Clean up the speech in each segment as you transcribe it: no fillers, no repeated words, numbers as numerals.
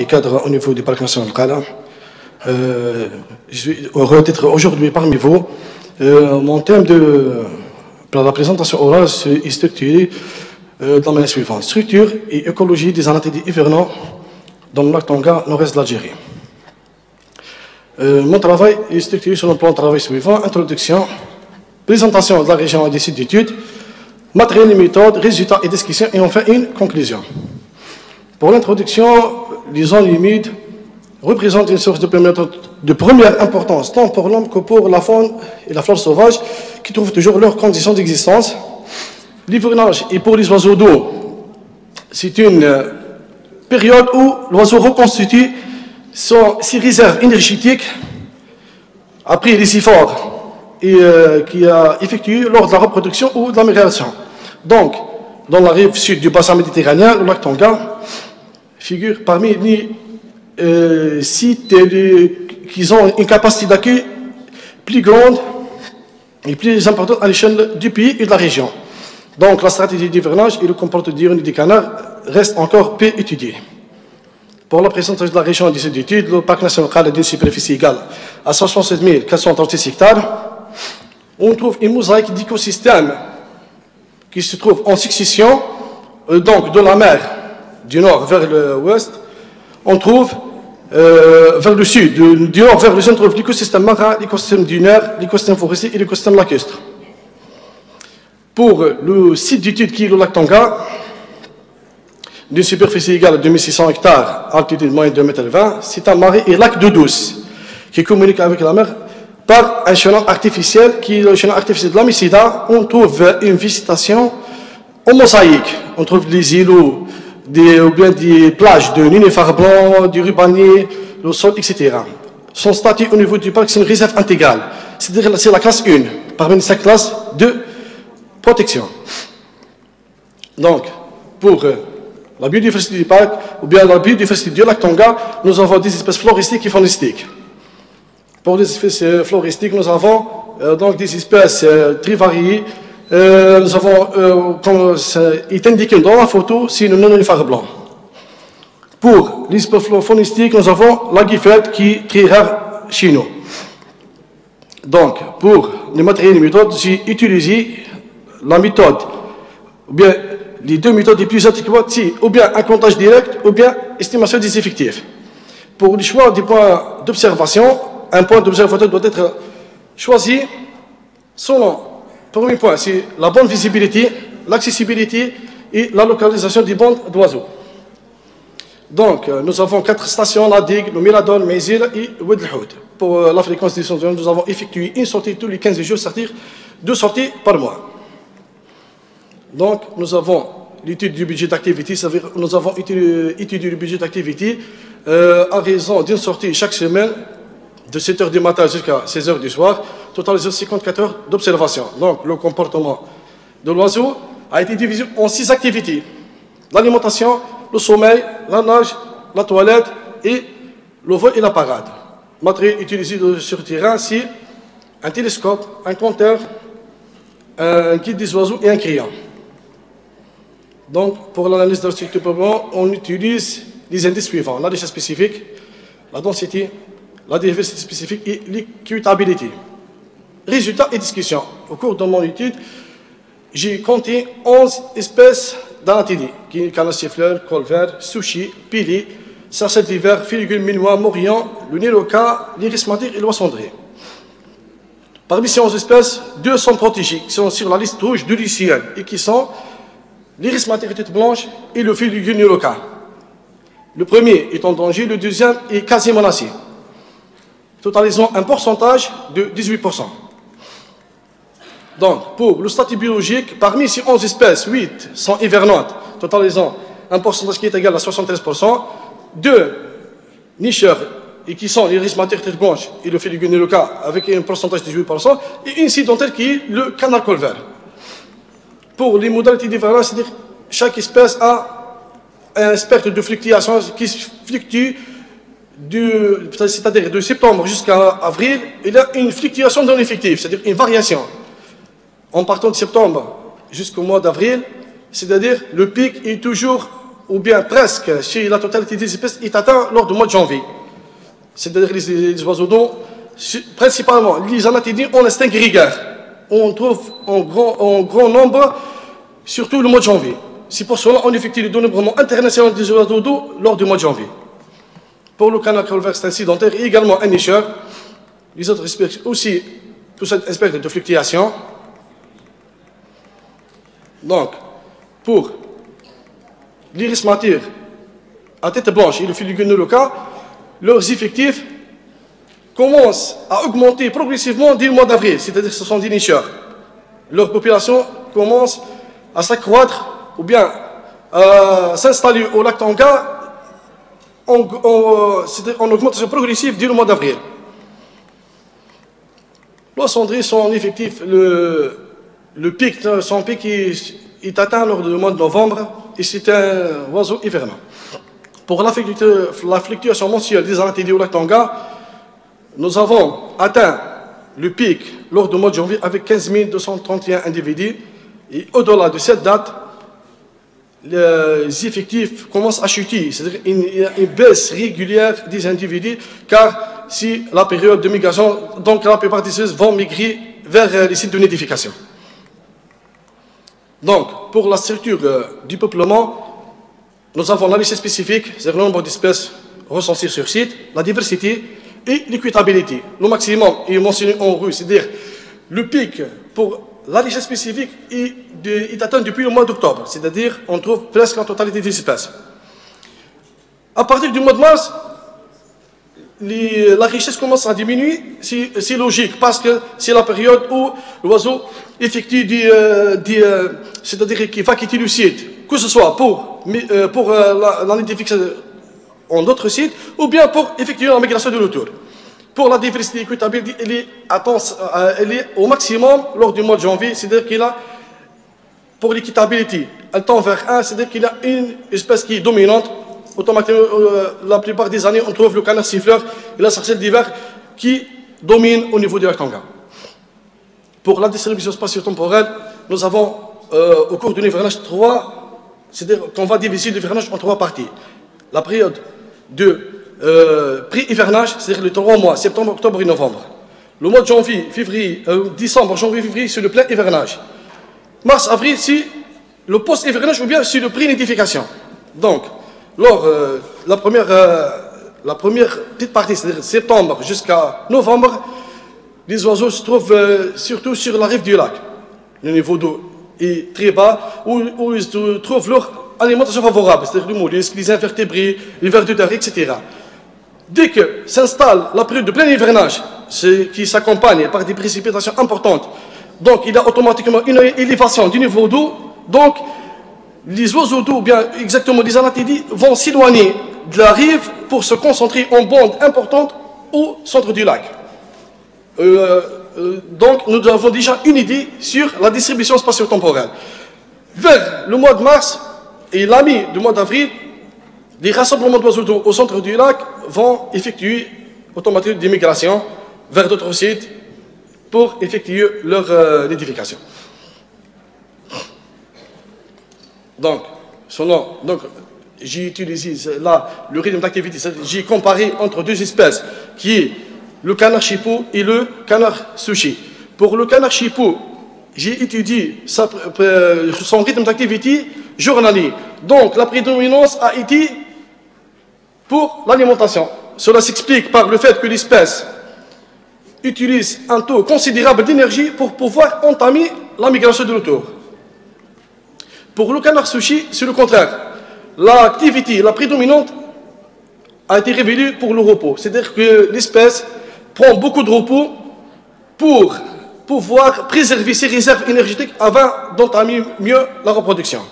cadre au niveau du parc national Qala. Je suis heureux d'être aujourd'hui parmi vous. Mon thème pour la présentation orale est structuré de la manière suivante: structure et écologie des anatides hivernants dans le lac Tonga, nord-est de l'Algérie. Mon travail est structuré sur le plan de travail suivant: introduction, présentation de la région et des sites d'études, matériel et méthodes, résultats et descriptions, et enfin une conclusion. Pour l'introduction, les zones humides représentent une source de première importance, tant pour l'homme que pour la faune et la flore sauvage, qui trouvent toujours leurs conditions d'existence. L'hivernage, et pour les oiseaux d'eau, c'est une période où l'oiseau reconstitue ses réserves énergétiques après les efforts qu'il a effectués lors de la reproduction ou de la migration. Donc, dans la rive sud du bassin méditerranéen, le lac Tonga figure parmi les sites qui ont une capacité d'accueil plus grande et plus importante à l'échelle du pays et de la région. Donc, la stratégie d'hivernage et le comportement diurne des canards restent encore peu étudiés. Pour la présentation de la région et des études, le parc national Qala d'une superficie égale à 67 436 hectares. On trouve une mosaïque d'écosystèmes qui se trouve en succession, donc de la mer du nord vers l'ouest. On trouve vers le sud, du nord vers le sud, on trouve l'écosystème marin, l'écosystème dunaire, l'écosystème forestier et l'écosystème lacustre. Pour le site d'étude qui est le lac Tonga, d'une superficie égale à 2600 hectares, altitude moyenne de 2,20 m, c'est un marais et lac d'eau douce qui communique avec la mer par un chaînon artificiel qui est le chaînon artificiel de l'Amicida. On trouve une végétation en mosaïque. On trouve des îlots, ou bien des plages de nénuphars blancs, du rubanier, le sol, etc. Son statut au niveau du parc, c'est une réserve intégrale. C'est-à-dire que c'est la classe 1, parmi les 5 classes de protection. Donc, pour la biodiversité du parc, ou bien la biodiversité du lac Tonga, nous avons des espèces floristiques et faunistiques. Pour les espèces floristiques, nous avons donc des espèces très variées. Nous avons, comme est indiqué dans la photo, c'est le nénuphar blanc. Pour les espèces faunistiques, nous avons la guifette qui est très rare chez nous. Donc, pour les matériels et les méthodes, j'ai utilisé la méthode, ou bien les deux méthodes les plus adéquates, c'est ou bien un comptage direct, ou bien estimation des effectifs. Pour le choix des points d'observation, un point d'observation doit être choisi selon, premier point, c'est la bonne visibilité, l'accessibilité et la localisation des bandes d'oiseaux. Donc, nous avons 4 stations, la digue, le Miradol, Mézil et Oued el-Houd. Pour la fréquence des sondages, nous avons effectué une sortie tous les 15 jours, c'est-à-dire 2 sorties par mois. Donc, nous avons l'étude du budget d'activité, c'est-à-dire nous avons étudié le budget d'activité à raison d'une sortie chaque semaine, de 7 h du matin jusqu'à 16 h du soir, totalisant 54 heures d'observation. Donc, le comportement de l'oiseau a été divisé en 6 activités: l'alimentation, le sommeil, la nage, la toilette et le vol et la parade. Matériel utilisé sur le terrain, c'est un télescope, un compteur, un guide des oiseaux et un crayon. Donc, pour l'analyse de la structure problématique, on utilise les indices suivants: la richesse spécifique, la densité, la diversité spécifique et l'équitabilité. Résultats et discussions. Au cours de mon étude, j'ai compté 11 espèces d'anatides, qui sont canard siffleur, col vert, sushi, pili, sarcelle d'hiver, filigule minois, morillon, le niloca, l'iris madire et l'oie-cendrée. Parmi ces 11 espèces, 2 sont protégées, qui sont sur la liste rouge de l'UICN et qui sont l'iris madire tête blanche et le filigule niloca. Le premier est en danger, le deuxième est quasi menacé, totalisant un pourcentage de 18%. Donc, pour le statut biologique, parmi ces 11 espèces, 8 sont hivernantes, totalisant un pourcentage qui est égal à 73%, 2 nicheurs, et qui sont l'iris madire tête blanche et le filigule niloca, avec un pourcentage de 18%, et une sédentaire qui est le canard col vert. Pour les modalités d'hivernage, c'est-à-dire chaque espèce a un spectre de fluctuation qui fluctue, c'est-à-dire de septembre jusqu'à avril. Il y a une fluctuation dans l'effectif, c'est-à-dire une variation. En partant de septembre jusqu'au mois d'avril, c'est-à-dire le pic est toujours ou bien presque, chez la totalité des espèces, est atteint lors du mois de janvier. C'est-à-dire les oiseaux d'eau, principalement les anatidies, en instinct grégaire. On trouve en grand nombre, surtout le mois de janvier. C'est pour cela qu'on effectue le dénombrement international des oiseaux d'eau lors du mois de janvier. Pour le canard colvert, c'est un sédentaire et également un nicheur. Les autres espèces aussi, toutes ces espèces de fluctuation. Donc, pour l'iris mature à tête blanche et le Fuliginoloca, leurs effectifs commencent à augmenter progressivement dès le mois d'avril, c'est-à-dire que ce sont des nicheurs. Leur population commence à s'accroître ou bien à s'installer au lac Tanga en augmentation progressive dès le mois d'avril. Les cendriers sont en effectif, son pic est atteint lors du mois de novembre et c'est un oiseau hivernant. Pour la fluctuation mensuelle des anatidies au lac Tanga, nous avons atteint le pic lors du mois de janvier avec 15 231 individus et au-delà de cette date, les effectifs commencent à chuter, c'est-à-dire il y a une baisse régulière des individus car c'est la période de migration, donc la plupart des espèces vont migrer vers les sites de nidification. Donc, pour la structure du peuplement, nous avons la liste spécifique, c'est-à-dire le nombre d'espèces recensées sur site, la diversité et l'équitabilité. Le maximum est mentionné en rouge, c'est-à-dire le pic pour la richesse spécifique est atteint depuis le mois d'octobre, c'est-à-dire on trouve presque la totalité des espèces. À partir du mois de mars, la richesse commence à diminuer, c'est logique, parce que c'est la période où l'oiseau effectue c'est-à-dire qu'il va quitter le site, que ce soit pour la nidification en d'autres sites, ou bien pour effectuer la migration de retour. Pour la diversité équitabilité, elle est au maximum lors du mois de janvier, c'est-à-dire qu'il a, pour l'équitabilité, elle tend vers 1, c'est-à-dire qu'il y a une espèce qui est dominante. Automatiquement, la plupart des années, on trouve le canard siffleur et la sarcelle d'hiver qui domine au niveau du lac Tanga. Pour la distribution spatio-temporelle, nous avons au cours de l'hivernage c'est-à-dire qu'on va diviser l'hivernage en 3 parties. La période de pré-hivernage, c'est-à-dire les 3 mois, septembre, octobre et novembre. Le mois de janvier, février, décembre, janvier, février, c'est le plein hivernage. Mars, avril, c'est le post-hivernage ou bien c'est le pré-nidification. Donc, la première petite partie, c'est-à-dire septembre jusqu'à novembre, les oiseaux se trouvent surtout sur la rive du lac. Le niveau d'eau est très bas, où ils trouvent leur alimentation favorable, c'est-à-dire les mollusques, les invertébrés, les vers de terre, etc. Dès que s'installe la période de plein hivernage, qui s'accompagne par des précipitations importantes, donc il y a automatiquement une élévation du niveau d'eau, donc les oiseaux d'eau, bien exactement les anatidies, vont s'éloigner de la rive pour se concentrer en bande importante au centre du lac. Donc nous avons déjà une idée sur la distribution spatio-temporelle. Vers le mois de mars et la mi du mois d'avril, les rassemblements d'oiseaux d'eau au centre du lac vont effectuer automatiquement des migrations vers d'autres sites pour effectuer leur nidification. Donc, j'ai utilisé là le rythme d'activité, j'ai comparé entre 2 espèces, qui est le canard chipot et le canard sushi. Pour le canard chipot, j'ai étudié son rythme d'activité journalier. Donc, la prédominance a été pour l'alimentation. Cela s'explique par le fait que l'espèce utilise un taux considérable d'énergie pour pouvoir entamer la migration de retour. Pour le canard sushi, c'est le contraire. L'activité la prédominante a été révélée pour le repos. C'est-à-dire que l'espèce prend beaucoup de repos pour pouvoir préserver ses réserves énergétiques avant d'entamer mieux la reproduction.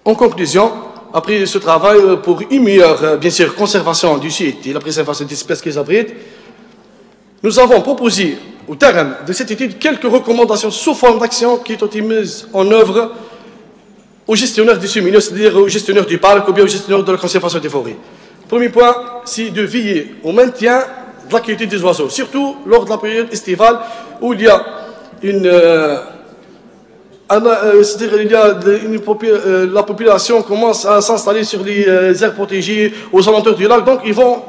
En conclusion, après ce travail pour une meilleure, bien sûr, conservation du site et la préservation des espèces qu'ils abritent, nous avons proposé, au terme de cette étude, quelques recommandations sous forme d'action qui ont été mises en œuvre aux gestionnaires des milieux, c'est-à-dire aux gestionnaires du parc ou bien aux gestionnaires de la conservation des forêts. Premier point, c'est de veiller au maintien de l'activité des oiseaux, surtout lors de la période estivale où il y a c'est-à-dire il y a la population commence à s'installer sur les aires protégées aux alentours du lac, donc ils vont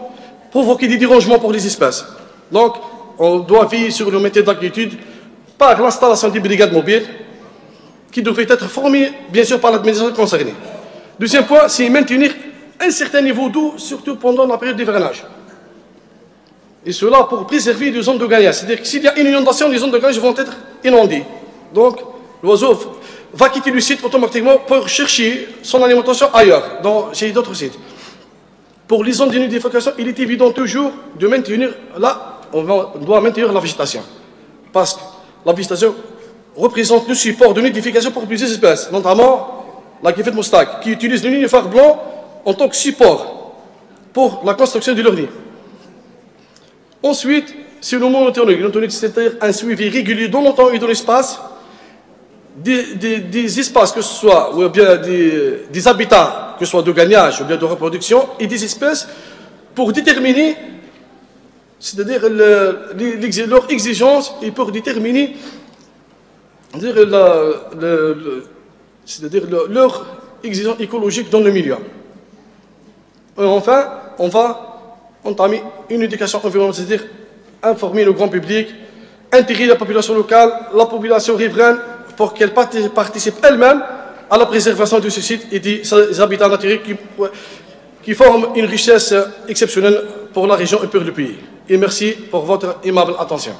provoquer des dérangements pour les espèces. Donc, on doit veiller sur le métier d'inquiétude par l'installation des brigades mobiles qui devraient être formées, bien sûr, par l'administration concernée. Deuxième point, c'est maintenir un certain niveau d'eau, surtout pendant la période d'hivernage. Et cela pour préserver les zones de gagnage. C'est-à-dire que s'il y a une inondation, les zones de gagnage vont être inondées. Donc, l'oiseau va quitter le site automatiquement pour chercher son alimentation ailleurs, chez d'autres sites. Pour les zones de nidification, il est évident toujours de maintenir on doit maintenir la végétation. Parce que la végétation représente le support de nidification pour plusieurs espèces, notamment la guépette moustache, qui utilise le nénuphar blanc en tant que support pour la construction de leur nid. Ensuite, c'est le monotonique. Le monotonique, c'est-à-dire un suivi régulier dans le temps et dans l'espace des espaces, que ce soit ou bien des habitats, que ce soit de gagnage ou bien de reproduction, et des espèces pour déterminer, c'est-à-dire leur exigence et pour déterminer leur exigence écologique dans le milieu. Et enfin, on va entamer une éducation environnementale, c'est-à-dire informer le grand public, intégrer la population locale, la population riveraine, pour qu'elle participe elle-même à la préservation de ce site et des habitats naturels qui forment une richesse exceptionnelle pour la région et pour le pays. Et merci pour votre aimable attention.